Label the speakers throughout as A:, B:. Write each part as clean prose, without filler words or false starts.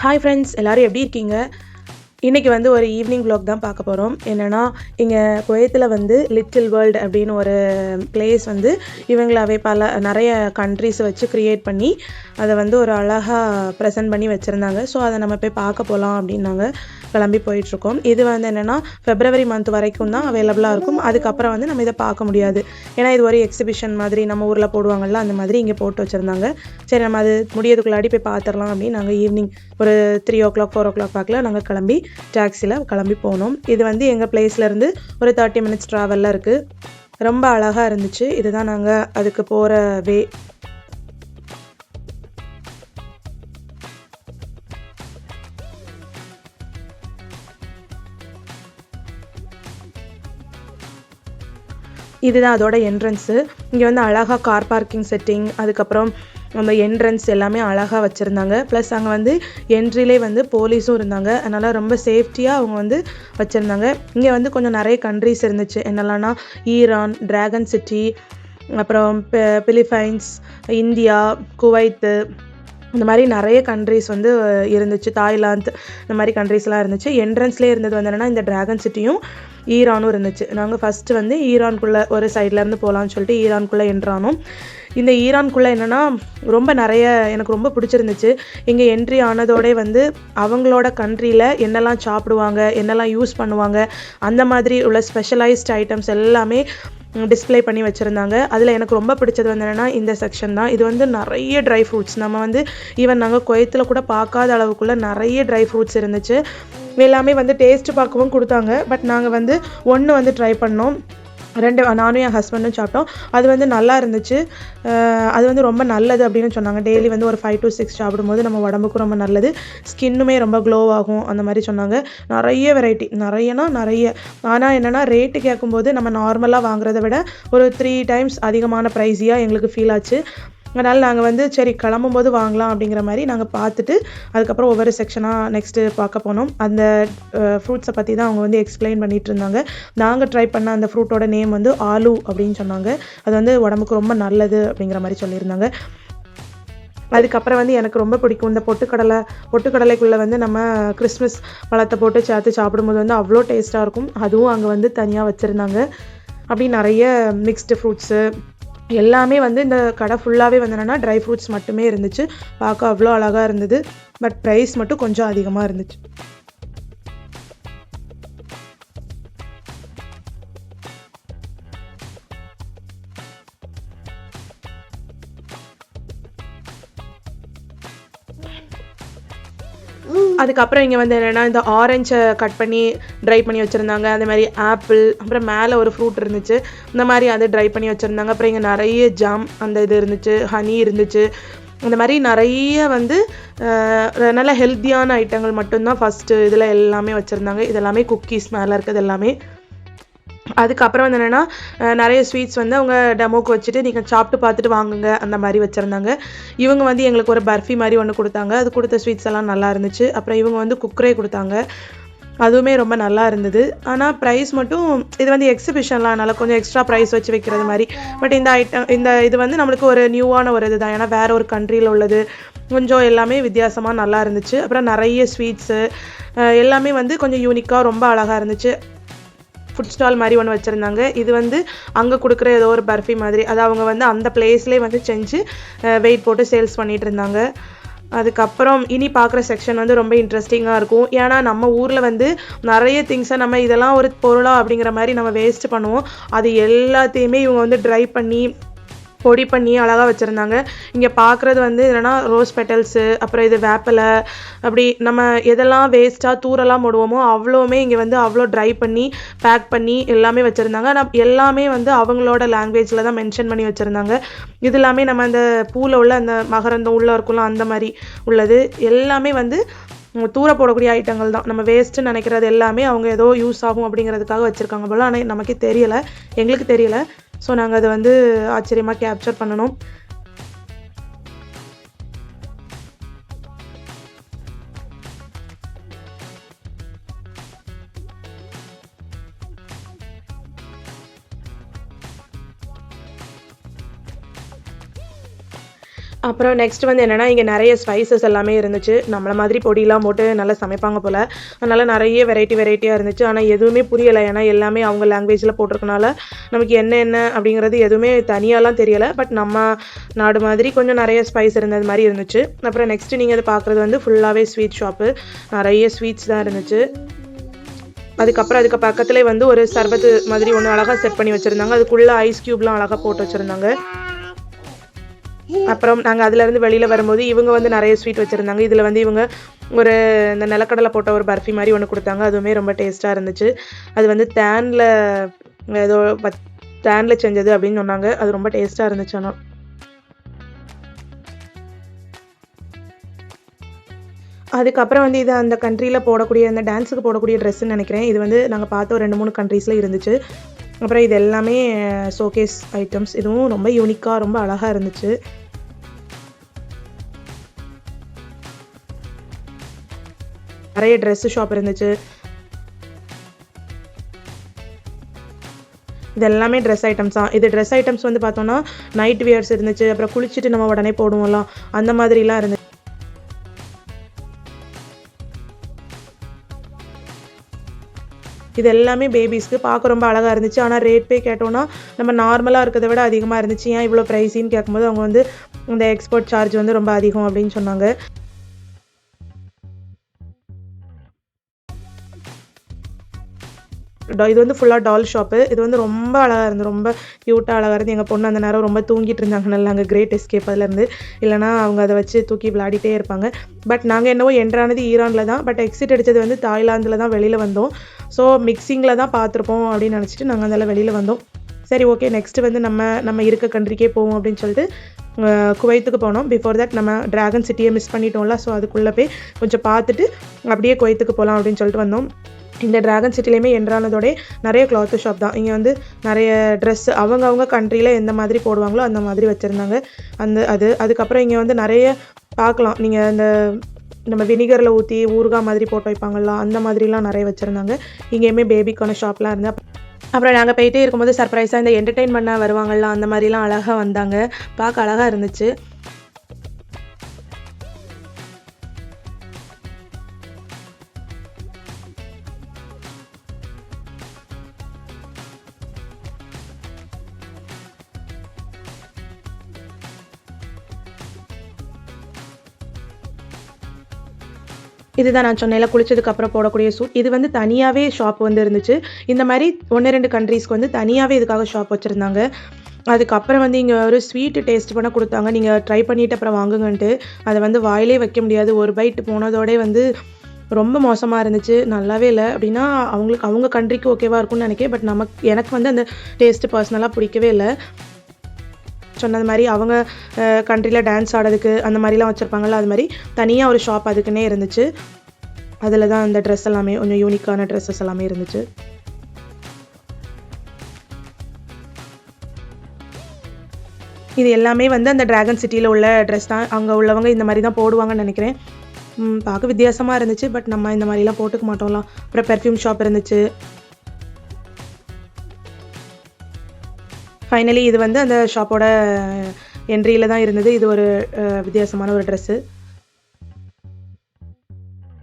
A: Hi friends, எல்லோரும் எப்படி இருக்கீங்க? இன்றைக்கி வந்து ஒரு ஈவினிங் வ்ளாக் தான் பார்க்க போகிறோம். என்னென்னா, இங்கே குவைத்தில் வந்து லிட்டில் வேர்ல்டு அப்படின்னு ஒரு பிளேஸ் வந்து இவங்களாவே நிறைய கண்ட்ரிஸை வச்சு க்ரியேட் பண்ணி அதை வந்து ஒரு அழகாக ப்ரெசென்ட் பண்ணி வச்சுருந்தாங்க. ஸோ அதை நம்ம போய் பார்க்க போகலாம் அப்படின்னு நாங்கள் கிளம்பி போயிட்டுருக்கோம். இது வந்து என்னென்னா, ஃபெப்ரவரி மந்த் வரைக்கும் தான் அவைலபிளாக இருக்கும். அதுக்கப்புறம் வந்து நம்ம இதை பார்க்க முடியாது. ஏன்னா இது ஒரு எக்ஸிபிஷன் மாதிரி நம்ம ஊரில் போடுவாங்கள்ல, அந்த மாதிரி இங்கே போட்டு வச்சுருந்தாங்க. சரி, நம்ம அது முடியறதுக்குள்ளாடி போய் பார்த்துடலாம் அப்படின்னு நாங்கள் ஈவினிங் ஒரு 3 o'clock 4 o'clock பார்க்கல நாங்கள் கிளம்பி டாக்ஸியில் கிளம்பி போனோம். இது வந்து எங்கள் பிளேஸ்லேருந்து ஒரு 30 minutes ட்ராவலில் இருக்குது. ரொம்ப அழகாக இருந்துச்சு. இதுதான் நாங்கள் அதுக்கு போகிற வே. இதுதான் அதோட என்ட்ரன்ஸு. இங்கே வந்து அழகாக கார் பார்க்கிங் செட்டிங், அதுக்கப்புறம் நம்ம என்ட்ரன்ஸ் எல்லாமே அழகாக வச்சுருந்தாங்க. ப்ளஸ் அங்கே வந்து என்ட்ரிலே வந்து போலீஸும் இருந்தாங்க. அதனால் ரொம்ப சேஃப்டியாக அவங்க வந்து வச்சுருந்தாங்க. இங்கே வந்து கொஞ்சம் நிறைய கண்ட்ரிஸ் இருந்துச்சு. என்னெல்லாம்னா ஈரான், டிராகன் சிட்டி, அப்புறம் பிலிப்பைன்ஸ், இந்தியா, குவைத்து, இந்த மாதிரி நிறைய கண்ட்ரிஸ் வந்து இருந்துச்சு. தாய்லாந்து, இந்த மாதிரி கண்ட்ரிஸ்லாம் இருந்துச்சு. என்ட்ரன்ஸ்லேயே இருந்தது வந்து என்னென்னா இந்த டிராகன் சிட்டியும் ஈரானும் இருந்துச்சு. நாங்கள் ஃபஸ்ட்டு வந்து ஈரான்குள்ளே ஒரு சைட்லேருந்து போகலான்னு சொல்லிட்டு ஈரான்குள்ளே என்ட்ரானோம். இந்த ஈரான்குள்ளே என்னென்னா ரொம்ப நிறைய எனக்கு ரொம்ப பிடிச்சிருந்துச்சு. இங்கே என்ட்ரி ஆனதோடே வந்து அவங்களோட கண்ட்ரியில் என்னெல்லாம் சாப்பிடுவாங்க, என்னெல்லாம் யூஸ் பண்ணுவாங்க, அந்த மாதிரி உள்ள ஸ்பெஷலைஸ்ட் ஐட்டம்ஸ் எல்லாமே டிஸ்பிளே பண்ணி வச்சுருந்தாங்க. அதில் எனக்கு ரொம்ப பிடிச்சது வந்து என்னென்னா இந்த செக்ஷன் தான். இது வந்து நிறைய ட்ரை ஃப்ரூட்ஸ், நம்ம வந்து ஈவன் நாங்கள் குவைத்தில் கூட பார்க்காத அளவுக்குள்ளே நிறைய ட்ரை ஃப்ரூட்ஸ் இருந்துச்சு. எல்லாமே வந்து டேஸ்ட்டு பார்க்கவும் கொடுத்தாங்க. பட் நாங்கள் வந்து ஒன்று வந்து ட்ரை பண்ணோம். நானும் என் ஹஸ்பண்டும் சாப்பிட்டோம். அது வந்து நல்லா இருந்துச்சு. அது வந்து ரொம்ப நல்லது அப்படின்னு சொன்னாங்க. டெய்லி வந்து ஒரு 5 to 6 சாப்பிடும்போது நம்ம உடம்புக்கும் ரொம்ப நல்லது, ஸ்கின்னுமே ரொம்ப க்ளோ ஆகும், அந்த மாதிரி சொன்னாங்க. நிறைய வெரைட்டி, நிறைய. ஆனால் என்னென்னா ரேட்டு கேட்கும்போது நம்ம நார்மலாக வாங்குறத விட ஒரு 3 times அதிகமான ப்ரைஸியாக எங்களுக்கு ஃபீல் ஆச்சு. அதனால் நாங்கள் வந்து சரி கிளம்பும்போது வாங்கலாம் அப்படிங்கிற மாதிரி நாங்கள் பார்த்துட்டு அதுக்கப்புறம் ஒவ்வொரு செக்ஷனாக நெக்ஸ்ட்டு பார்க்க போனோம். அந்த ஃப்ரூட்ஸை பற்றி தான் அவங்க வந்து எக்ஸ்பிளைன் பண்ணிகிட்டு இருந்தாங்க. நாங்கள் ட்ரை பண்ண அந்த ஃப்ரூட்டோட நேம் வந்து ஆலு அப்படின்னு சொன்னாங்க. அது வந்து உடம்புக்கு ரொம்ப நல்லது அப்படிங்கிற மாதிரி சொல்லியிருந்தாங்க. அதுக்கப்புறம் வந்து எனக்கு ரொம்ப பிடிக்கும் இந்த பொட்டுக்கடலைக்குள்ளே வந்து நம்ம கிறிஸ்மஸ் பழத்தை போட்டு சேர்த்து சாப்பிடும்போது வந்து அவ்வளோ டேஸ்ட்டாக இருக்கும். அதுவும் அங்கே வந்து தனியாக வச்சுருந்தாங்க. அப்படி நிறைய மிக்ஸ்டு ஃப்ரூட்ஸு எல்லாமே வந்து இந்த கடை ஃபுல்லாகவே வந்து என்னென்னா ட்ரை ஃப்ரூட்ஸ் மட்டுமே இருந்துச்சு. பார்க்க அவ்வளோ அழகாக இருந்தது. பட் ப்ரைஸ் மட்டும் கொஞ்சம் அதிகமாக இருந்துச்சு. அதுக்கப்புறம் இங்கே வந்து என்னென்னா இந்த ஆரஞ்சை கட் பண்ணி ட்ரை பண்ணி வச்சுருந்தாங்க. அதே மாதிரி ஆப்பிள், அப்புறம் மேலே ஒரு ஃப்ரூட் இருந்துச்சு, இந்த மாதிரி அதை ட்ரை பண்ணி வச்சுருந்தாங்க. அப்புறம் இங்கே நிறைய ஜாம் அந்த இது இருந்துச்சு, ஹனி இருந்துச்சு. இந்த மாதிரி நிறைய வந்து நல்ல ஹெல்த்தியான ஐட்டங்கள் மட்டும்தான் ஃபஸ்ட்டு இதில் எல்லாமே வச்சுருந்தாங்க. இதெல்லாமே குக்கீஸ் மேலே இருக்குது எல்லாமே. அதுக்கப்புறம் வந்து என்னென்னா நிறைய ஸ்வீட்ஸ் வந்து அவங்க டெமோக்கு வச்சுட்டு நீங்கள் சாப்பிட்டு பார்த்துட்டு வாங்குங்க அந்த மாதிரி வச்சுருந்தாங்க. இவங்க வந்து எங்களுக்கு ஒரு பர்ஃபி மாதிரி ஒன்று கொடுத்தாங்க. அது கொடுத்த ஸ்வீட்ஸ் எல்லாம் நல்லா இருந்துச்சு. அப்புறம் இவங்க வந்து குக்கரே கொடுத்தாங்க. அதுவுமே ரொம்ப நல்லா இருந்தது. ஆனால் ப்ரைஸ் மட்டும் இது வந்து எக்ஸிபிஷன்லாம், அதனால் கொஞ்சம் எக்ஸ்ட்ரா ப்ரைஸ் வச்சு வைக்கிறது மாதிரி. பட் இந்த இது வந்து நம்மளுக்கு ஒரு நியூவான ஒரு இது தான். ஏன்னா வேறு ஒரு கண்ட்ரியில் உள்ளது, கொஞ்சம் எல்லாமே வித்தியாசமாக நல்லா இருந்துச்சு. அப்புறம் நிறைய ஸ்வீட்ஸு எல்லாமே வந்து கொஞ்சம் யூனிக்காக ரொம்ப அழகாக இருந்துச்சு. ஃபுட் ஸ்டால் மாதிரி ஒன்று வச்சுருந்தாங்க. இது வந்து அங்கே கொடுக்குற ஏதோ ஒரு பர்ஃபி மாதிரி, அது அவங்க வந்து அந்த பிளேஸ்லேயே வந்து செஞ்சு வெயிட் போட்டு சேல்ஸ் பண்ணிகிட்டு இருந்தாங்க. அதுக்கப்புறம் இனி பார்க்குற செக்ஷன் வந்து ரொம்ப இன்ட்ரெஸ்டிங்காக இருக்கும். ஏன்னா நம்ம ஊரில் வந்து நிறைய திங்ஸை நம்ம இதெல்லாம் ஒரு பொருளா அப்படிங்கிற மாதிரி நம்ம வேஸ்ட் பண்ணுவோம். அது எல்லாத்தையுமே இவங்க வந்து ட்ரை பண்ணி பொடி பண்ணி அழகாக வச்சுருந்தாங்க. இங்கே பார்க்குறது வந்து என்னென்னா ரோஸ் பெட்டல்ஸு, அப்புறம் இது வேப்பிலை, அப்படி நம்ம எதெல்லாம் வேஸ்ட்டாக தூரெல்லாம் போடுவோமோ அவ்வளோவுமே இங்கே வந்து அவ்வளோ ட்ரை பண்ணி பேக் பண்ணி எல்லாமே வச்சுருந்தாங்க. ஆனால் எல்லாமே வந்து அவங்களோட லாங்குவேஜில் தான் மென்ஷன் பண்ணி வச்சுருந்தாங்க. இது எல்லாமே நம்ம அந்த பூவில் உள்ள அந்த மகரந்தம் உள்ளே இருக்கும்ல அந்த மாதிரி உள்ளது எல்லாமே வந்து தூர போடக்கூடிய ஐட்டங்கள் தான். நம்ம வேஸ்ட்டுன்னு நினைக்கிறது எல்லாமே அவங்க ஏதோ யூஸ் ஆகும் அப்படிங்கிறதுக்காக வச்சுருக்காங்க போல். ஆனால் நமக்கே தெரியலை, எங்களுக்கு தெரியலை. ஸோ நாங்கள் அதை வந்து ஆச்சரியமாக கேப்சர் பண்ணணும். அப்புறம் நெக்ஸ்ட் வந்து என்னென்னா இங்கே நிறைய ஸ்பைசஸ் எல்லாமே இருந்துச்சு. நம்மள மாதிரி பொடியெலாம் போட்டு நல்லா சமைப்பாங்க போல். அதனால் நிறைய வெரைட்டியாக இருந்துச்சு. ஆனால் எதுவுமே புரியலை. ஏன்னா எல்லாமே அவங்க லாங்குவேஜில் போட்டிருக்கனால நமக்கு என்ன அப்படிங்கிறது எதுவுமே தனியாலாம் தெரியலை. பட் நம்ம நாடு மாதிரி கொஞ்சம் நிறைய ஸ்பைஸ் இருந்தது மாதிரி இருந்துச்சு. அப்புறம் நெக்ஸ்ட்டு நீங்கள் அதை பார்க்குறது வந்து ஃபுல்லாகவே ஸ்வீட் ஷாப்பு. நிறைய ஸ்வீட்ஸ் தான் இருந்துச்சு. அதுக்கப்புறம் அதுக்கு பக்கத்துலேயே வந்து ஒரு சர்பத்து மாதிரி ஒன்று அழகாக செட் பண்ணி வச்சுருந்தாங்க. அதுக்குள்ளே ஐஸ் க்யூப்லாம் அழகாக போட்டு வச்சுருந்தாங்க. அப்புறம் நாங்கள் அதுலேருந்து வெளியில் வரும்போது இவங்க வந்து நிறைய ஸ்வீட் வச்சுருந்தாங்க. இதில் வந்து இவங்க ஒரு இந்த நிலக்கடலை போட்ட ஒரு பர்ஃபி மாதிரி ஒன்று கொடுத்தாங்க. அதுவுமே ரொம்ப டேஸ்ட்டாக இருந்துச்சு. அது வந்து ஏதோ தேனில் செஞ்சது அப்படின்னு சொன்னாங்க. அது ரொம்ப டேஸ்ட்டாக இருந்துச்சு. ஆனால் அதுக்கப்புறம் வந்து இது அந்த கண்ட்ரியில் போடக்கூடிய அந்த டான்ஸுக்கு போடக்கூடிய ட்ரெஸ்ஸுன்னு நினைக்கிறேன். இது வந்து நாங்கள் பார்த்த ஒரு 2-3 கண்ட்ரீஸில் இருந்துச்சு. அப்புறம் இது எல்லாமே ஷோகேஸ் ஐட்டம்ஸ். இதுவும் ரொம்ப யூனிக்காக ரொம்ப அழகாக இருந்துச்சு. நிறைய ட்ரெஸ்ஸு ஷாப் இருந்துச்சு. இது எல்லாமே ட்ரெஸ் ஐட்டம்ஸ் தான். இது ட்ரெஸ் ஐட்டம்ஸ் வந்து பார்த்தோன்னா நைட் வியர்ஸ் இருந்துச்சு. அப்புறம் குளிச்சுட்டு நம்ம உடனே போடுவோம்லாம் அந்த மாதிரிலாம் இருந்துச்சு. இது எல்லாமே பேபிஸ்க்கு பார்க்க ரொம்ப அழகாக இருந்துச்சு. ஆனால் ரேட் போய் கேட்டோன்னா நம்ம நார்மலாக இருக்கிறத விட அதிகமாக இருந்துச்சு. ஏன் இவ்வளோ ப்ரைஸின்னு கேட்கும்போது அவங்க வந்து இந்த எக்ஸ்போர்ட் சார்ஜ் வந்து ரொம்ப அதிகம் அப்படின்னு சொன்னாங்க. இது வந்து ஃபுல்லாக டால் ஷாப்பு. இது வந்து ரொம்ப அழகாக இருந்து ரொம்ப க்யூட்டாக அழகாக இருந்து. எங்கள் பொண்ணு அந்த நேரம் ரொம்ப தூங்கிட்டு இருந்தாங்க. நல்லா அங்கே கிரேட் எஸ்கேப் அதுலேருந்து. இல்லைனா அவங்க அதை வச்சு தூக்கி விளையாடிட்டே இருப்பாங்க. பட் நாங்கள் என்னவோ என்ட்ரானது ஈரானில் தான். பட் எக்ஸிட் அடித்தது வந்து தாய்லாந்தில் தான் வெளியில் வந்தோம். ஸோ மிக்சிங்கில் தான் பார்த்துருப்போம் அப்படின்னு நினச்சிட்டு நாங்கள் அதில் வெளியில் வந்தோம். சரி ஓகே, நெக்ஸ்ட்டு வந்து நம்ம இருக்க கண்ட்ரிக்கே போவோம் அப்படின்னு சொல்லிட்டு குவைத்துக்கு போனோம். பிஃபோர் தட் நம்ம ட்ராகன் சிட்டியை மிஸ் பண்ணிட்டோம்ல. ஸோ அதுக்குள்ளே போய் கொஞ்சம் பார்த்துட்டு அப்படியே குவைத்துக்கு போகலாம் அப்படின்னு சொல்லிட்டு வந்தோம். இந்த ட்ராகன் சிட்டிலையுமே என்ட்ரானதோடய நிறைய கிளாத்து ஷாப் தான். இங்கே வந்து நிறைய ட்ரெஸ் அவங்க கண்ட்ரியில் எந்த மாதிரி போடுவாங்களோ அந்த மாதிரி வச்சுருந்தாங்க. அதுக்கப்புறம் இங்கே வந்து நிறைய பார்க்கலாம். நீங்கள் இந்த நம்ம வினிகரில் ஊற்றி ஊறுகாய் மாதிரி போட்டு வைப்பாங்கள்ல அந்த மாதிரிலாம் நிறைய வச்சுருந்தாங்க. இங்கேயுமே பேபிக்கான ஷாப்லாம் இருந்தால் அப்புறம் நாங்கள் போயிட்டே இருக்கும்போது சர்ப்ரைஸாக இந்த என்டர்டெயின் பண்ண வருவாங்கள்ல அந்த மாதிரிலாம் அழகாக வந்தாங்க. பார்க்க அழகாக இருந்துச்சு. இதுதான் நான் சொன்னேன்ல குளிச்சதுக்கப்புறம் போடக்கூடிய சூட். இது வந்து தனியாகவே ஷாப் வந்து இருந்துச்சு. இந்த மாதிரி 1-2 கண்ட்ரீஸ்க்கு வந்து தனியாகவே இதுக்காக ஷாப் வச்சுருந்தாங்க. அதுக்கப்புறம் வந்து இங்கே ஒரு ஸ்வீட்டு டேஸ்ட் பண்ண கொடுத்தாங்க. நீங்கள் ட்ரை பண்ணிவிட்டு அப்புறம் வாங்குங்கன்ட்டு. அதை வந்து வாயிலே வைக்க முடியாது. ஒரு பைட் போனதோடே வந்து ரொம்ப மோசமாக இருந்துச்சு. நல்லாவே இல்லை. அப்படின்னா அவங்க கண்ட்ரிக்கு ஓகேவாக இருக்கும்னு நினைக்கிறேன். பட் எனக்கு வந்து அந்த டேஸ்ட்டு பர்சனலாக பிடிக்கவே இல்லை. சொன்னது மாதிரி அவங்க கண்ட்ரியில் டான்ஸ் ஆடுறதுக்கு அந்த மாதிரிலாம் வச்சுருப்பாங்கள்ல, அது மாதிரி தனியாக ஒரு ஷாப் அதுக்குன்னே இருந்துச்சு. அதில் தான் அந்த ட்ரெஸ் எல்லாமே கொஞ்சம் யூனிக்கான ட்ரெஸ்ஸஸ் எல்லாமே இருந்துச்சு. இது எல்லாமே வந்து அந்த ட்ராகன் சிட்டியில் உள்ள ட்ரெஸ் தான். அங்கே உள்ளவங்க இந்த மாதிரி தான் போடுவாங்கன்னு நினைக்கிறேன். பார்க்க வித்தியாசமாக இருந்துச்சு. பட் நம்ம இந்த மாதிரிலாம் போட்டுக்க மாட்டோம்லாம். அப்புறம் பெர்ஃப்யூம் ஷாப் இருந்துச்சு. ஃபைனலி இது வந்து அந்த ஷாப்போட என்ட்ரியில் தான் இருந்தது. இது ஒரு வித்தியாசமான ஒரு ட்ரெஸ்ஸு.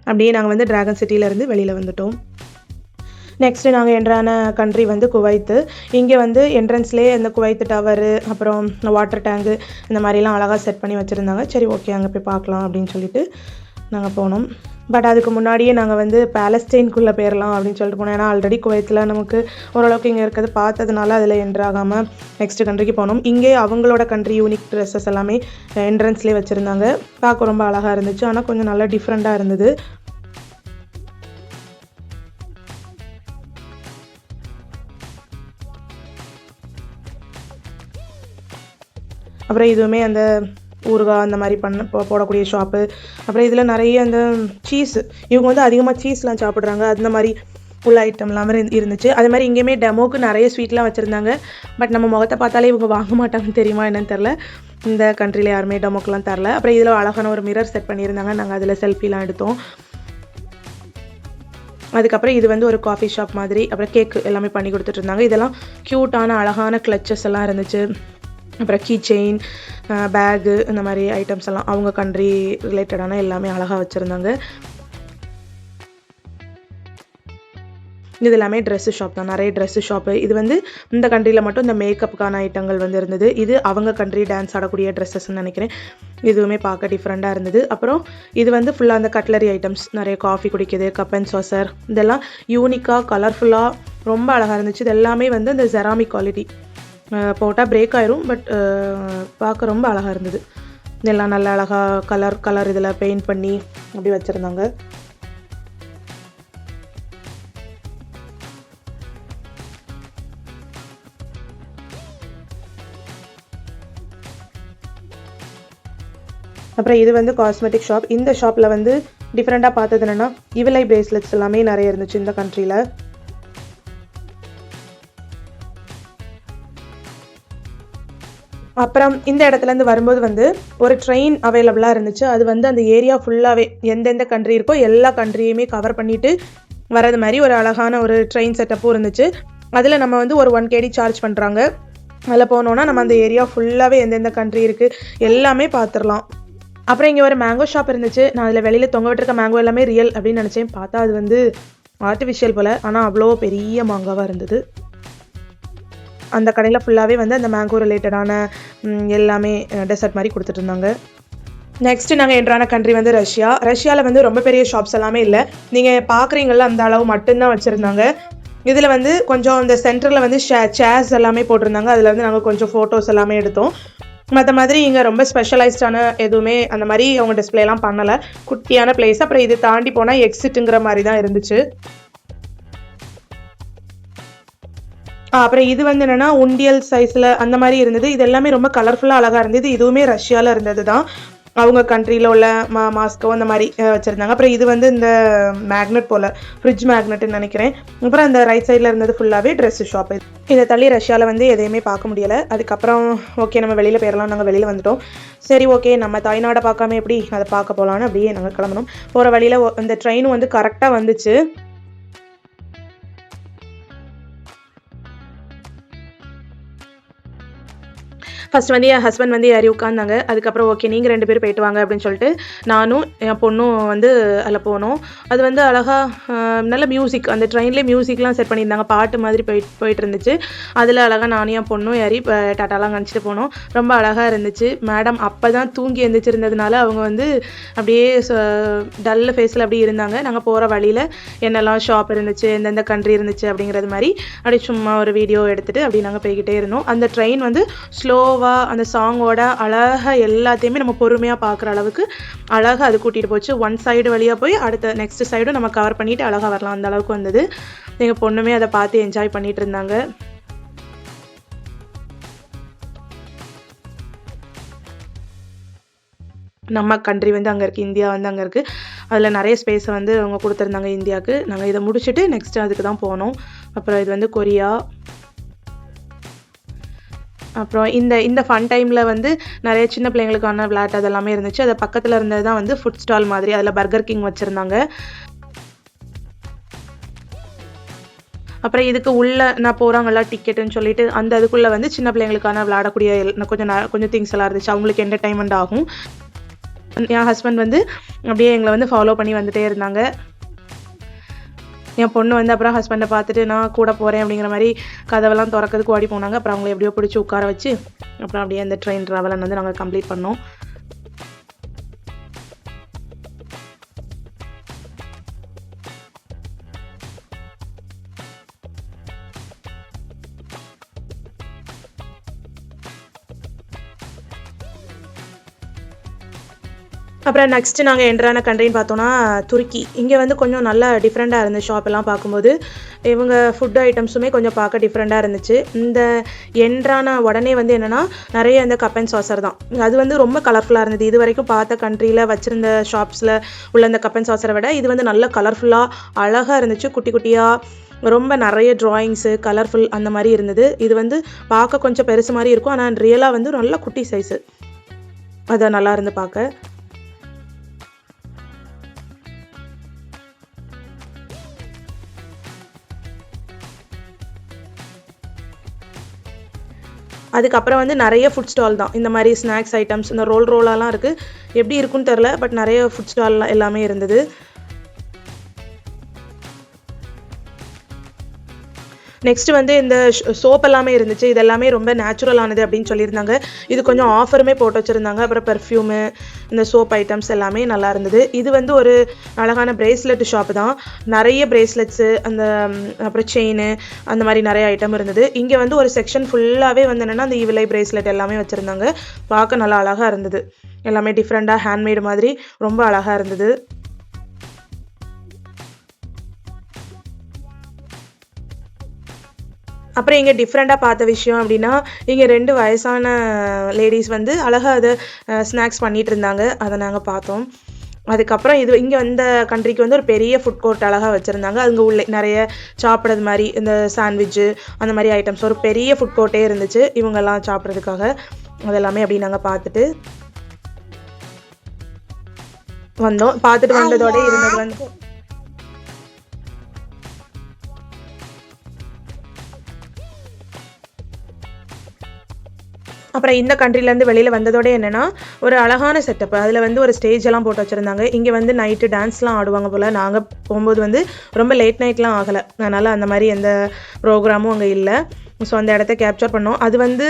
A: அப்படியே நாங்கள் வந்து ட்ராகன் சிட்டியிலேருந்து வெளியில் வந்துட்டோம். நெக்ஸ்ட்டு நாங்கள் என்ட்ரான கண்ட்ரி வந்து குவைத்து. இங்கே வந்து என்ட்ரன்ஸ்லேயே இந்த குவைத்து டவரு அப்புறம் வாட்டர் டேங்கு இந்த மாதிரிலாம் அழகாக செட் பண்ணி வச்சுருந்தாங்க. சரி ஓகே, அங்கே போய் பார்க்கலாம் அப்படின்னு சொல்லிட்டு நாங்கள் போனோம். பட் அதுக்கு முன்னாடியே நாங்கள் வந்து பேலஸ்டைனுக்குள்ளே போயிடலாம் அப்படின்னு சொல்லிட்டு போனோம். ஏன்னா ஆல்ரெடி குவைத்தில் நமக்கு ஓரளவுக்கு இங்கே இருக்கிறது பார்த்ததுனால அதில் என்ட்ராகாமல் நெக்ஸ்ட் கண்ட்ரிக்கு போனோம். இங்கே அவங்களோட கண்ட்ரி யூனிக் ட்ரெஸ்ஸஸ் எல்லாமே என்ட்ரன்ஸ்லேயே வச்சுருந்தாங்க. பார்க்க ரொம்ப அழகாக இருந்துச்சு. ஆனால் கொஞ்சம் நல்லா டிஃப்ரெண்ட்டாக இருந்தது. அப்புறம் இதுவுமே அந்த ஊறுகாய் அந்த மாதிரி போடக்கூடிய ஷாப்பு. அப்புறம் இதில் நிறைய அந்த சீஸ், இவங்க வந்து அதிகமாக சீஸ்லாம் சாப்பிட்றாங்க. அந்த மாதிரி உள்ள ஐட்டம்லாம் இருந்துச்சு. அது மாதிரி இங்கேயுமே டெமோக்கு நிறைய ஸ்வீட்லாம் வச்சுருந்தாங்க. பட் நம்ம முகத்தை பார்த்தாலே இவங்க வாங்க மாட்டாங்கன்னு தெரியுமா என்னன்னு தெரில. இந்த கண்ட்ரியில் யாருமே டெமோக்கெலாம் தரல. அப்புறம் இதில் அழகான ஒரு மிரர் செட் பண்ணியிருந்தாங்க. நாங்கள் அதில் செல்ஃபிலாம் எடுத்தோம். அதுக்கப்புறம் இது வந்து ஒரு காஃபி ஷாப் மாதிரி. அப்புறம் கேக்கு எல்லாமே பண்ணி கொடுத்துட்டு இருந்தாங்க. இதெல்லாம் க்யூட்டான அழகான கிளச்சஸ் எல்லாம் இருந்துச்சு. அப்புறம் கீ செயின், பேகு இந்த மாதிரி ஐட்டம்ஸ் எல்லாம் அவங்க கண்ட்ரி ரிலேட்டடான எல்லாமே அழகாக வச்சுருந்தாங்க. இது எல்லாமே ட்ரெஸ்ஸு ஷாப் தான், நிறைய ட்ரெஸ்ஸு ஷாப்பு. இது வந்து இந்த கண்ட்ரியில் மட்டும் இந்த மேக்கப்புக்கான ஐட்டங்கள் வந்து இருந்தது. இது அவங்க கண்ட்ரி டான்ஸ் ஆடக்கூடிய ட்ரெஸ்ஸஸ்ன்னு நினைக்கிறேன். இதுவுமே பார்க்க டிஃப்ரெண்ட்டாக இருந்தது. அப்புறம் இது வந்து ஃபுல்லாக அந்த கட்லரி ஐட்டம்ஸ், நிறைய காஃபி குடிக்குது, கப் அண்ட் சாசர், இதெல்லாம் யூனிக்காக கலர்ஃபுல்லாக ரொம்ப அழகாக இருந்துச்சு. இது எல்லாமே வந்து அந்த செராமிக் குவாலிட்டி, போட்டால் பிரேக் ஆயிரும், பட் பார்க்க ரொம்ப அழகாக இருந்தது. இதெல்லாம் நல்ல அழகாக கலர் இதில் பெயிண்ட் பண்ணி அப்படி வச்சுருந்தாங்க. அப்புறம் இது வந்து காஸ்மெட்டிக் ஷாப். இந்த ஷாப்பில் வந்து டிஃப்ரெண்ட்டாக பார்த்தது என்னென்னா இவலை பிரேஸ்லெட்ஸ் எல்லாமே நிறைய இருந்துச்சு இந்த கண்ட்ரியில். அப்புறம் இந்த இடத்துலேருந்து வரும்போது வந்து ஒரு ட்ரெயின் அவைலபிளாக இருந்துச்சு. அது வந்து அந்த ஏரியா ஃபுல்லாகவே எந்தெந்த கண்ட்ரி இருக்கோ எல்லா கண்ட்ரியுமே கவர் பண்ணிவிட்டு வர்றது மாதிரி ஒரு அழகான ஒரு ட்ரெயின் செட்டப்பும் இருந்துச்சு. அதில் நம்ம வந்து ஒரு 1 KD சார்ஜ் பண்ணுறாங்க. அதில் போனோன்னா நம்ம அந்த ஏரியா ஃபுல்லாகவே எந்தெந்த கண்ட்ரி இருக்குது எல்லாமே பார்த்துடலாம். அப்புறம் இங்கே ஒரு மேங்கோ ஷாப் இருந்துச்சு. நான் அதில் வெளியில் தொங்க விட்டுருக்க மேங்கோ எல்லாமே ரியல் அப்படின்னு நினச்சேன். பார்த்தா அது வந்து ஆர்டிஃபிஷியல் போல், ஆனால் அவ்வளோ பெரிய மாங்காவாக இருந்தது. அந்த கடையில் ஃபுல்லாகவே வந்து அந்த மேங்கோ ரிலேட்டடான எல்லாமே டெசர்ட் மாதிரி கொடுத்துட்டு இருந்தாங்க. நெக்ஸ்ட்டு நாங்கள் என்ட்ரான கண்ட்ரி வந்து ரஷ்யா. ரஷ்யாவில் வந்து ரொம்ப பெரிய ஷாப்ஸ் எல்லாமே இல்லை. நீங்கள் பார்க்குறீங்களா அந்த அளவு மட்டும்தான் வச்சுருந்தாங்க. இதில் வந்து கொஞ்சம் இந்த சென்டரில் வந்து சேர்ஸ் எல்லாமே போட்டிருந்தாங்க. அதில் வந்து நாங்கள் கொஞ்சம் ஃபோட்டோஸ் எல்லாமே எடுத்தோம். மற்ற மாதிரி இங்கே ரொம்ப ஸ்பெஷலைஸ்டான எதுவுமே அந்த மாதிரி அவங்க டிஸ்பிளேலாம் பண்ணலை. குட்டியான பிளேஸ். அப்புறம் இது தாண்டி போனால் எக்ஸிட்டுங்கிற மாதிரி தான் இருந்துச்சு. அப்புறம் இது வந்து என்னென்னா உண்டியல் சைஸில் அந்த மாதிரி இருந்தது. இது எல்லாமே ரொம்ப கலர்ஃபுல்லாக அழகாக இருந்தது. இதுவுமே ரஷ்யாவில் இருந்தது தான். அவங்க கண்ட்ரியில் உள்ள மாஸ்கோ அந்த மாதிரி வச்சுருந்தாங்க. அப்புறம் இது வந்து இந்த மேக்னெட் போல், ஃப்ரிட்ஜ் மேக்னெட்னு நினைக்கிறேன். அப்புறம் அந்த ரைட் சைடில் இருந்தது ஃபுல்லாகவே ட்ரெஸ்ஸு ஷாப். இதை தள்ளி ரஷ்யாவில் வந்து எதையுமே பார்க்க முடியலை. அதுக்கப்புறம் ஓகே நம்ம வெளியில் போயிடலாம், நாங்கள் வெளியில் வந்துட்டோம். சரி ஓகே நம்ம தாய்நாடை பார்க்காம எப்படி அதை பார்க்க போகலான்னு அப்படியே நாங்கள் கிளம்பணும். போகிற வழியில் இந்த ட்ரெயினும் வந்து கரெக்டாக வந்துச்சு. ஃபஸ்ட் வந்து என் ஹஸ்பண்ட் வந்து ஏறி உட்காந்தாங்க. அதுக்கப்புறம் ஓகே நீங்கள் 2 பேர் போயிட்டு வாங்க அப்படின்னு சொல்லிட்டு நானும் என் பொண்ணும் வந்து அதில் போனோம். அது வந்து அழகாக நல்ல மியூசிக், அந்த ட்ரெயின்லேயே மியூசிக்லாம் செட் பண்ணியிருந்தாங்க. பாட்டு மாதிரி போயிட்டு இருந்துச்சு. அதில் அழகாக நானும் என் பொண்ணும் ஏறி டாட்டாலாம் காணிச்சிட்டு போனோம். ரொம்ப அழகாக இருந்துச்சு. மேடம் அப்போ தான் தூங்கி எழுந்திரிச்சிருந்ததுனால அவங்க வந்து அப்படியே டல் ஃபேஸில் அப்படியே இருந்தாங்க. நாங்கள் போகிற வழியில் என்னெல்லாம் ஷாப் இருந்துச்சு, எந்தெந்த கண்ட்ரி இருந்துச்சு அப்படிங்கிறது மாதிரி அப்படியே சும்மா ஒரு வீடியோ எடுத்துகிட்டு அப்படி நாங்கள் போய்கிட்டே இருந்தோம். அந்த ட்ரெயின் வந்து ஸ்லோவாக அந்த சாங்கோட அழகாக எல்லாத்தையுமே நம்ம பொறுமையாக பார்க்குற அளவுக்கு அழகாக அது கூட்டிகிட்டு போச்சு. ஒன் சைடு வழியாக போய் அடுத்த நெக்ஸ்ட் சைடும் நம்ம கவர் பண்ணிவிட்டு அழகாக வரலாம், அந்த அளவுக்கு வந்தது. எங்கள் பொண்ணுமே அதை பார்த்து என்ஜாய் பண்ணிகிட்டு இருந்தாங்க. நம்ம கண்ட்ரி வந்து அங்கே இருக்குது, இந்தியா வந்து அங்கே இருக்குது. அதில் நிறைய ஸ்பேஸை வந்து அவங்க கொடுத்துருந்தாங்க இந்தியாவுக்கு. நாங்கள் இதை முடிச்சுட்டு நெக்ஸ்ட்டு அதுக்கு தான் போனோம். அப்புறம் இது வந்து கொரியா. அப்புறம் இந்த ஃபன் டைமில் வந்து நிறைய சின்ன பிள்ளைங்களுக்கான விளையாட்டு அதெல்லாமே இருந்துச்சு. அது பக்கத்தில் இருந்தது தான் வந்து ஃபுட் ஸ்டால் மாதிரி. அதில் பர்கர் கிங் வச்சுருந்தாங்க. அப்புறம் இதுக்கு உள்ளே நான் போகிறாங்களா டிக்கெட்டுன்னு சொல்லிட்டு அந்த அதுக்குள்ளே வந்து சின்ன பிள்ளைங்களுக்கான விளையாடக்கூடிய கொஞ்சம் திங்ஸ் எல்லாம் இருந்துச்சு. அவங்களுக்கு என்டர்டைன்மெண்ட் ஆகும். என் ஹஸ்பண்ட் வந்து அப்படியே எங்களை வந்து ஃபாலோ பண்ணி வந்துகிட்டே இருந்தாங்க. என் பொண்ணு வந்து அப்புறம் ஹஸ்பண்டை பார்த்துட்டு நான் கூட போகிறேன் அப்படிங்கிற மாதிரி கதவெல்லாம் திறக்கிறதுக்கு ஓடி போனாங்க. அப்புறம் அவங்களை எப்படியோ பிடிச்சி உட்கார வச்சு அப்புறம் அப்படியே அந்த ட்ரெயின் ட்ராவலை வந்து நாங்கள் கம்ப்ளீட் பண்ணோம். அப்புறம் நெக்ஸ்ட்டு நாங்கள் என்ட்ரான கண்ட்ரின்னு பார்த்தோன்னா துருக்கி. இங்கே வந்து கொஞ்சம் நல்லா டிஃப்ரெண்ட்டாக இருந்துச்சு. ஷாப் எல்லாம் பார்க்கும்போது இவங்க ஃபுட் ஐட்டம்ஸுமே கொஞ்சம் பார்க்க டிஃப்ரெண்ட்டாக இருந்துச்சு. இந்த என்ட்ரான உடனே வந்து என்னென்னா நிறைய இந்த கப் அண்ட் சாசர் தான். அது வந்து ரொம்ப கலர்ஃபுல்லாக இருந்தது. இது வரைக்கும் பார்த்த கண்ட்ரியில் வச்சுருந்த ஷாப்ஸில் உள்ள இந்த கப் அண்ட் சாசரை விட இது வந்து நல்ல கலர்ஃபுல்லாக அழகாக இருந்துச்சு. குட்டி குட்டியாக ரொம்ப நிறைய ட்ராயிங்ஸு கலர்ஃபுல் அந்த மாதிரி இருந்தது. இது வந்து பார்க்க கொஞ்சம் பெருசு மாதிரி இருக்கும், ஆனால் ரியலாக வந்து நல்ல குட்டி சைஸு. அது நல்லா இருந்து பார்க்க. அதுக்கப்புறம் வந்து நிறைய ஃபுட் ஸ்டால் தான், இந்த மாதிரி ஸ்நாக்ஸ் ஐட்டம்ஸ், இந்த ரோலாலாம் இருக்குது, எப்படி இருக்குன்னு தெரில, பட் நிறைய ஃபுட் ஸ்டால் எல்லாமே இருந்தது. நெக்ஸ்ட் வந்து இந்த சோப் எல்லாமே இருந்துச்சு, இது எல்லாமே ரொம்ப நேச்சுரலானது அப்படின்னு சொல்லியிருந்தாங்க. இது கொஞ்சம் ஆஃபருமே போட்டு வச்சுருந்தாங்க. அப்புறம் பெர்ஃப்யூமு, இந்த சோப் ஐட்டம்ஸ் எல்லாமே நல்லா இருந்தது. இது வந்து ஒரு அழகான பிரேஸ்லெட் ஷாப்பு தான், நிறைய பிரேஸ்லெட்ஸு, அப்புறம் செயின், அந்த மாதிரி நிறைய ஐட்டம் இருந்தது. இங்கே வந்து ஒரு செக்ஷன் ஃபுல்லாகவே வந்து என்னென்னா அந்த ஈவில் ஐ பிரேஸ்லெட் எல்லாமே வச்சுருந்தாங்க. பார்க்க நல்லா அழகாக இருந்தது, எல்லாமே டிஃப்ரெண்ட்டாக ஹேண்ட்மேடு மாதிரி ரொம்ப அழகாக இருந்தது. அப்புறம் இங்கே டிஃப்ரெண்ட்டாக பார்த்த விஷயம் அப்படின்னா, இங்கே 2 வயசான லேடிஸ் வந்து அழகாக அதை ஸ்நாக்ஸ் பண்ணிகிட்டு இருந்தாங்க, அதை நாங்கள் பார்த்தோம். அதுக்கப்புறம் இங்கே இந்த கண்ட்ரிக்கு வந்து ஒரு பெரிய ஃபுட் கோர்ட் அழகாக வச்சுருந்தாங்க. அங்கே உள்ள நிறைய சாப்பிட்றது மாதிரி இந்த சாண்ட்விட்சு அந்த மாதிரி ஐட்டம்ஸ் ஒரு பெரிய ஃபுட் கோர்ட்டே இருந்துச்சு இவங்கெல்லாம் சாப்பிட்றதுக்காக. அதெல்லாமே அப்படி நாங்கள் பார்த்துட்டு வந்தோம். பார்த்துட்டு வந்ததோட இருந்தது வந்து அப்புறம் இந்த கண்ட்ரிலேருந்து வெளியில் வந்ததோட என்னென்னா ஒரு அழகான செட்டப், அதில் வந்து ஒரு ஸ்டேஜ் எல்லாம் போட்டு வச்சுருந்தாங்க. இங்கே வந்து நைட்டு டான்ஸ்லாம் ஆடுவாங்க போல். நாங்கள் போகும்போது வந்து ரொம்ப லேட் நைட்லாம் ஆகலை, அதனால் அந்த மாதிரி எந்த ப்ரோக்ராமும் அங்கே இல்லை. ஸோ அந்த இடத்த கேப்சர் பண்ணோம். அது வந்து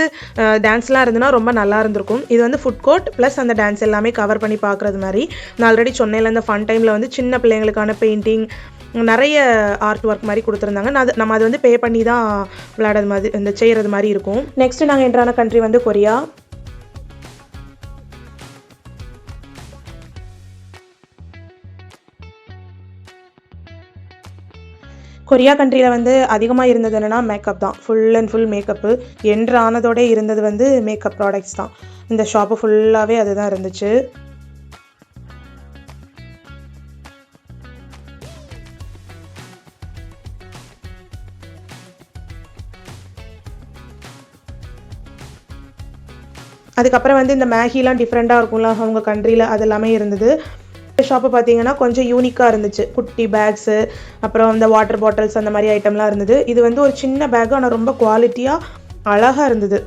A: டான்ஸ்லாம் இருந்ததுன்னா ரொம்ப நல்லா இருந்திருக்கும். இது வந்து ஃபுட் கோர்ட் ப்ளஸ் அந்த டான்ஸ் எல்லாமே கவர் பண்ணி பார்க்குறது மாதிரி. நான் ஆல்ரெடி சொன்னேன்ல, இந்த ஃபன் டைமில் வந்து சின்ன பிள்ளைங்களுக்கான பெயிண்டிங், நிறைய ஆர்ட் ஒர்க் மாதிரி கொடுத்துருந்தாங்க. நம்ம அது வந்து பே பண்ணி தான் விளையாடுறது மாதிரி, இந்த செய்கிறது மாதிரி இருக்கும். நெக்ஸ்ட்டு நாங்கள் என்ட்ரான கண்ட்ரி வந்து கொரியா. கொரியா கண்ட்ரியில் வந்து அதிகமாக இருந்தது என்னென்னா மேக்கப் தான், ஃபுல் அண்ட் ஃபுல் மேக்கப்பு. என்ட்ரு ஆனதோடே இருந்தது வந்து மேக்கப் ப்ராடக்ட்ஸ் தான். இந்த ஷாப்பு ஃபுல்லாகவே அதுதான் இருந்துச்சு. அதுக்கப்புறம் வந்து இந்த மேகிலாம் டிஃப்ரெண்ட்டாக இருக்கும்ல அவங்க கண்ட்ரியில், அது எல்லாமே இருந்தது. ஷாப்பு பார்த்தீங்கன்னா கொஞ்சம் யூனிக்காக இருந்துச்சு. குட்டி பேக்ஸு, அப்புறம் இந்த வாட்டர் பாட்டில்ஸ், அந்த மாதிரி ஐட்டம்லாம் இருந்தது. இது வந்து ஒரு சின்ன பேக்கு, ஆனால் ரொம்ப குவாலிட்டியாக அழகாக இருந்தது.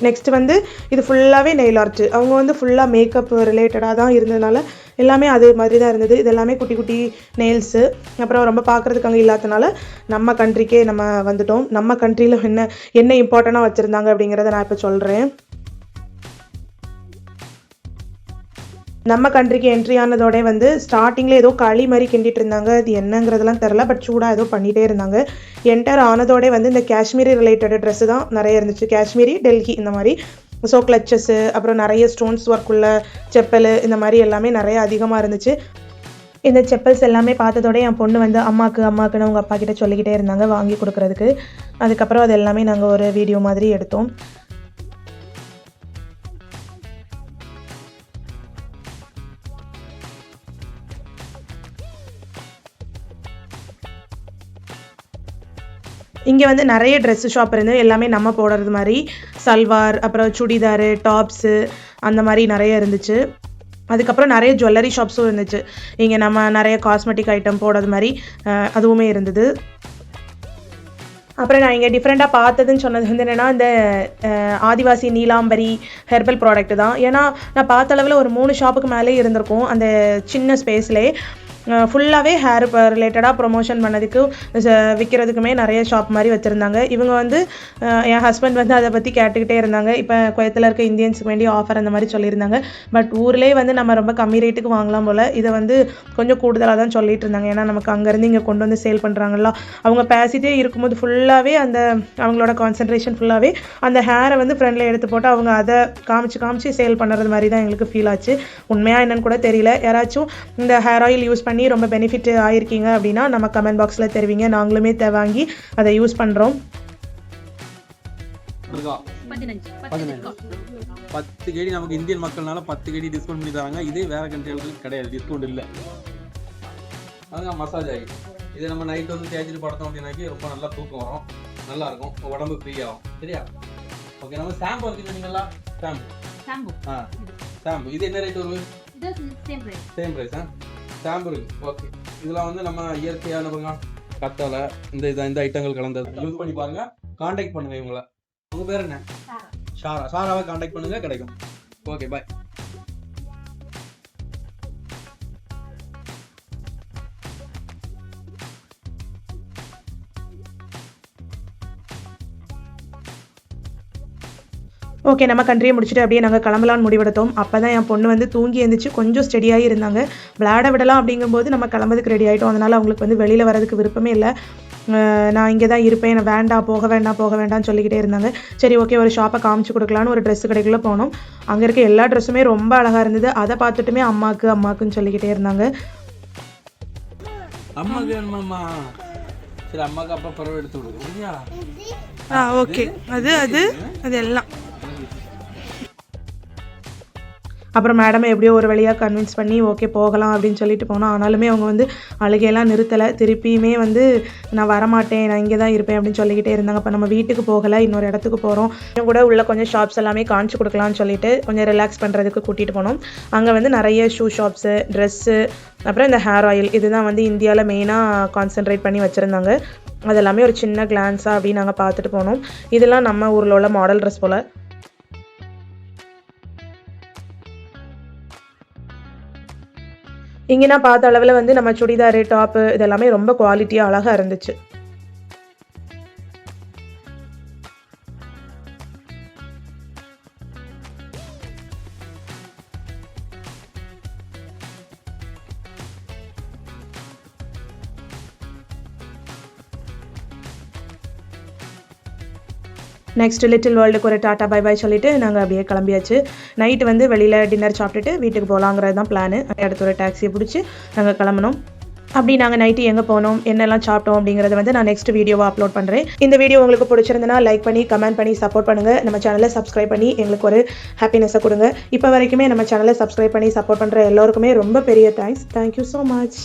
A: நெக்ஸ்ட் வந்து இது ஃபுல்லாகவே நெயில் ஆர்ட்டு. அவங்க வந்து ஃபுல்லாக மேக்கப் ரிலேட்டடாக தான் இருந்ததுனால எல்லாமே அது மாதிரி தான் இருந்தது. இது எல்லாமே குட்டி குட்டி நெயில்ஸு. அப்புறம் ரொம்ப பார்க்குறதுக்கு அங்கே இல்லாதனால நம்ம கண்ட்ரிக்கே நம்ம வந்துட்டோம். நம்ம கண்ட்ரியில் என்ன இம்பார்ட்டண்ட்டாக வச்சுருந்தாங்க அப்படிங்கிறத நான் இப்போ சொல்கிறேன். நம்ம கண்ட்ரிக்கு என்ட்ரி ஆனதோட வந்து ஸ்டார்டிங்கில் ஏதோ களி மாதிரி கிண்டிட்டு இருந்தாங்க, அது என்னங்கிறதுலாம் தெரில, பட் சூடாக ஏதோ பண்ணிகிட்டே இருந்தாங்க. என்டர் ஆனதோட வந்து இந்த காஷ்மீரி ரிலேட்டட் ட்ரெஸ்ஸு தான் நிறைய இருந்துச்சு. காஷ்மீரி, டெல்லி இந்த மாதிரி. ஸோ கிளச்சஸ்ஸு, அப்புறம் நிறைய ஸ்டோன்ஸ் ஒர்க் உள்ள செப்பல், இந்த மாதிரி எல்லாமே நிறைய அதிகமாக இருந்துச்சு. இந்த செப்பல்ஸ் எல்லாமே பார்த்ததோட என் பொண்ணு வந்து அம்மாக்குன்னு அவங்க அப்பா கிட்ட சொல்லிக்கிட்டே இருந்தாங்க வாங்கி கொடுக்குறதுக்கு. அதுக்கப்புறம் அது எல்லாமே நாங்கள் ஒரு வீடியோ மாதிரி எடுத்தோம். இங்கே வந்து நிறைய ட்ரெஸ்ஸு ஷாப் இருந்து எல்லாமே நம்ம போடுறது மாதிரி சல்வார், அப்புறம் சுடிதாரு, டாப்ஸு, அந்த மாதிரி நிறைய இருந்துச்சு. அதுக்கப்புறம் நிறைய ஜுவல்லரி ஷாப்ஸும் இருந்துச்சு. இங்கே நம்ம நிறைய காஸ்மெட்டிக் ஐட்டம் போடுறது மாதிரி அதுவுமே இருந்தது. அப்புறம் நான் இங்கே டிஃப்ரெண்ட்டாக பார்த்ததுன்னு சொன்னது வந்து என்னென்னா இந்த ஆதிவாசி நீலாம்பரி ஹெர்பல் ப்ராடக்ட் தான். ஏன்னா நான் பார்த்த அளவில் ஒரு 3 ஷாப்புக்கு மேலே இருந்திருக்கும் அந்த சின்ன ஸ்பேஸ்லே. ஃபுல்லாகவே ஹேர் ரிலேட்டடாக ப்ரொமோஷன் பண்ணதுக்கு விற்கிறதுக்குமே நிறைய ஷாப் மாதிரி வச்சுருந்தாங்க. இவங்க வந்து என் ஹஸ்பண்ட் வந்து அதை பற்றி கேட்டுக்கிட்டே இருந்தாங்க. இப்போ குவைத்தில் இருக்க இந்தியன்ஸுக்கு வேண்டிய ஆஃபர் அந்த மாதிரி சொல்லியிருந்தாங்க. பட் ஊர்லேயே வந்து நம்ம ரொம்ப கம்மி ரேட்டுக்கு வாங்கலாம் போல், இதை வந்து கொஞ்சம் கூடுதலாக தான் சொல்லிட்டு இருந்தாங்க. ஏன்னா நமக்கு அங்கேருந்து இங்கே கொண்டு வந்து சேல் பண்ணுறாங்களா, அவங்க பேசிட்டே இருக்கும்போது ஃபுல்லாகவே அந்த அவங்களோட கான்சன்ட்ரேஷன் ஃபுல்லாகவே அந்த ஹேரை வந்து ஃப்ரெண்டில் எடுத்து போட்டு அவங்க அதை காமிச்சு சேல் பண்ணுறது மாதிரி தான் எங்களுக்கு ஃபீல் ஆச்சு. உண்மையாக என்னன்னு கூட தெரியல. யாராச்சும் இந்த ஹேர் ஆயில் யூஸ் பண்ணி ரொம்ப பெனிஃபிட் ஆகிருக்கீங்க அப்படின்னா நம்ம கமெண்ட் பாக்ஸில் தெரிவிங்க. நாங்களுமே வாங்கி அதை யூஸ் பண்ணுறோம்.
B: 10 கேடி நமக்கு இந்தியன் மக்கள்னால 10 கேடி டிஸ்கவுண்ட் பண்ணி தராங்க. இதே வேற கண்ட்ரிகளுக்கு கிடையாது, டிஸ்கவுண்ட் இல்லை. அதுங்க மசாஜ் ஆகி இதை நம்ம நைட் வந்து தேய்ச்சிட்டு படுத்தோம் அப்படின்னாக்கி ரொம்ப நல்லா தூக்கம் வரும், நல்லா இருக்கும், உடம்பு ஃப்ரீ ஆகும். சரியா? ஓகே. நம்ம ஷாம்பு இருக்கு சொன்னீங்களா? ஷாம்பு இது என்ன ரேட் வருது? Same price. ஷாம்பு இருக்கு. ஓகே. இதெல்லாம் வந்து நம்ம இயற்கையான கத்தாழை இந்த ஐட்டங்கள் கலந்தது யூஸ் பண்ணி பாருங்க. காண்டாக்ட் பண்ணுங்க இவங்கள. உங்க பேர் என்ன? சாராவை காண்டாக்ட் பண்ணுங்க, கிடைக்கும். ஓகே, பாய்.
A: ஓகே, நம்ம கண்ட்ரியை முடிச்சுட்டு அப்படியே நாங்கள் கிளம்பலான்னு முடிவெடுத்தோம். அப்போ தான் என் பொண்ணு வந்து தூங்கி எழுந்திரிச்சு கொஞ்சம் ஸ்டெடியாகி இருந்தாங்க. விளையாட விடலாம் அப்படிங்கும்போது நம்ம கிளம்புறதுக்கு ரெடி ஆகிட்டோம். அதனால் அவங்களுக்கு வந்து வெளியில் வரதுக்கு விருப்பமே இல்லை. நான் இங்கே தான் இருப்பேன், நான் வேண்டாம் போக வேண்டாம்னு சொல்லிக்கிட்டே இருந்தாங்க. சரி ஓகே, ஒரு ஷாப்பை காமிச்சு கொடுக்கலான்னு ஒரு ட்ரெஸ் கடைக்குள்ளே போனோம். அங்கே இருக்க எல்லா ட்ரெஸ்ஸுமே ரொம்ப அழகாக இருந்தது. அதை பார்த்துட்டுமே அம்மாக்குன்னு சொல்லிக்கிட்டே இருந்தாங்க.
B: அம்மாக்கு வேணுமாம்மா? சரி, அம்மாவுக்கு அப்பா பரவ எடுத்து விடுங்க.
A: ஓகே, அது எல்லாம். அப்புறம் மேடம் எப்படியோ ஒரு வழியாக கன்வின்ஸ் பண்ணி ஓகே போகலாம் அப்படின்னு சொல்லிட்டு போனோம். ஆனாலுமே அவங்க வந்து அழுகையெல்லாம் நிறுத்தலை. திருப்பியுமே வந்து நான் வரமாட்டேன், நான் இங்கே தான் இருப்பேன் அப்படின்னு சொல்லிக்கிட்டே இருந்தாங்க. அப்போ நம்ம வீட்டுக்கு போகலை, இன்னொரு இடத்துக்கு போகிறோம். இன்னும் கூட உள்ள கொஞ்சம் ஷாப்ஸ் எல்லாமே காமிச்சு கொடுக்கலான்னு சொல்லிட்டு கொஞ்சம் ரிலாக்ஸ் பண்ணுறதுக்கு கூட்டிகிட்டு போனோம். அங்கே வந்து நிறைய ஷூ ஷாப்ஸு, ட்ரெஸ்ஸு, அப்புறம் இந்த ஹேர் ஆயில் இதுதான் வந்து இந்தியாவில் மெயினாக கான்சென்ட்ரேட் பண்ணி வச்சுருந்தாங்க. அதெல்லாமே ஒரு சின்ன கிளான்ஸாக அப்படின்னு நாங்கள் பார்த்துட்டு போனோம். இதெல்லாம் நம்ம ஊரில் உள்ள மாடல் ட்ரெஸ் போல். இங்கே நான் பார்த்த அளவில் வந்து நம்ம சுடிதாரு, டாப்பு இதெல்லாமே ரொம்ப குவாலிட்டியாக அழகாக இருந்துச்சு. நெக்ஸ்ட் லிட்டில் வேர்ல்டுக்கு ஒரு டாட்டா பை பாய் சொல்லிட்டு நாங்கள் அப்படியே கிளம்பியாச்சு. நைட்டு வந்து வெளியில் டின்னர் சாப்பிட்டுட்டு வீட்டுக்கு போகலாங்கிறது தான் பிளானு. அடுத்து ஒரு டாக்ஸியை பிடிச்சி நாங்கள் கிளம்பணும். அப்படி நாங்கள் நைட்டு எங்கே போனோம், என்னெல்லாம் சாப்பிட்டோம் அப்படிங்கிறத வந்து நான் நெக்ஸ்ட் வீடியோவை அப்லோட் பண்ணுறேன். இந்த வீடியோ உங்களுக்கு பிடிச்சிருந்தனா லைக் பண்ணி கமெண்ட் பண்ணி சப்போர்ட் பண்ணுங்கள். நம்ம சேனலை சப்ஸ்கிரைப் பண்ணி எங்களுக்கு ஒரு ஹாப்பினஸை கொடுங்க. இப்போ வரைக்குமே நம்ம சேனலை சப்ஸ்கிரைப் பண்ணி சப்போர்ட் பண்ணுற எல்லோருக்குமே ரொம்ப பெரிய தேங்க்ஸ். Thank you so much.